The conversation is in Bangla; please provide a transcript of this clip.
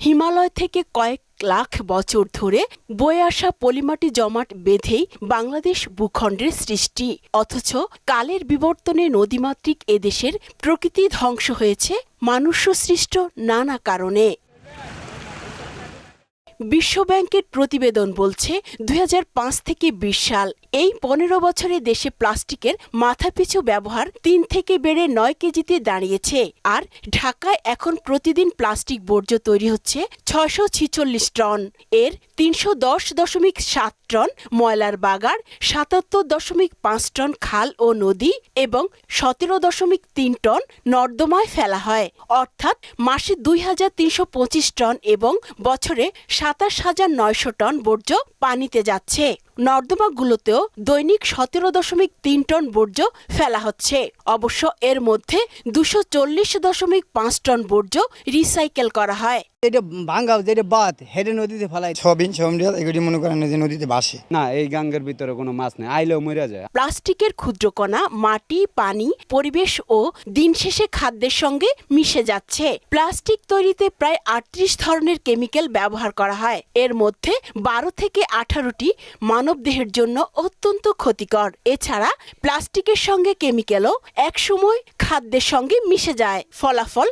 হিমালয় থেকে কয়েক লাখ বছর ধরে বয়ে আসা পলিমাটি জমাট বেঁধেই বাংলাদেশ ভূখণ্ডের সৃষ্টি। অথচ কালের বিবর্তনে নদীমাতৃক এদেশের প্রকৃতি ধ্বংস হয়েছে মানুষ্যসৃষ্ট নানা কারণে। বিশ্বব্যাংকের প্রতিবেদন বলছে ২০০৫ থেকে ২০ সাল এই ১৫ বছরে দেশে প্লাস্টিকের মাথাপিছু ব্যবহার ৩ থেকে বেড়ে ৯ কেজিতে দাঁড়িয়েছে। আর ঢাকায় এখন প্রতিদিন প্লাস্টিক বর্জ্য তৈরি হচ্ছে ৬৪৬ টন। এর ৩১০.৭ টন ময়লার বাগার, ৭৭.৫ টন খাল ও নদী এবং ১৭.৩ টন নর্দমায় ফেলা হয়। অর্থাৎ মাসে ২৩২৫ টন এবং বছরে ২৭,৯০০ টন বর্জ্য পানিতে যাচ্ছে। নর্দমাগুলোতেও দৈনিক ১৭.৩ টন বর্জ্য ফেলা হচ্ছে। অবশ্য এর মধ্যে ২৪০.৫ টন বর্জ্য রিসাইকেল করা হয়। এটা ভাঙ্গাও যেটা বাদ হেডে নদীতে ফেলাই সবিন সমডিয়াল এগুলি মনে করেন যে নদীতে ভাসে না। এই গাঙ্গের ভিতরে কোনো মাছ নেই, আইলেও মরে যায়। প্লাস্টিকের ক্ষুদ্রকণা মাটি, পানি, পরিবেশ ও দিন শেষে খাদ্যের সঙ্গে মিশে যাচ্ছে। প্লাস্টিক তৈরিতে প্রায় ৩৮ ধরনের কেমিক্যাল ব্যবহার করা হয়। এর মধ্যে ১২ থেকে ১৮টি মানবদেহের জন্য অত্যন্ত ক্ষতিকর। এছাড়া প্লাস্টিকের সঙ্গে কেমিক্যালও একসময় খাদ্যের সঙ্গে মিশে যায়। ফলাফল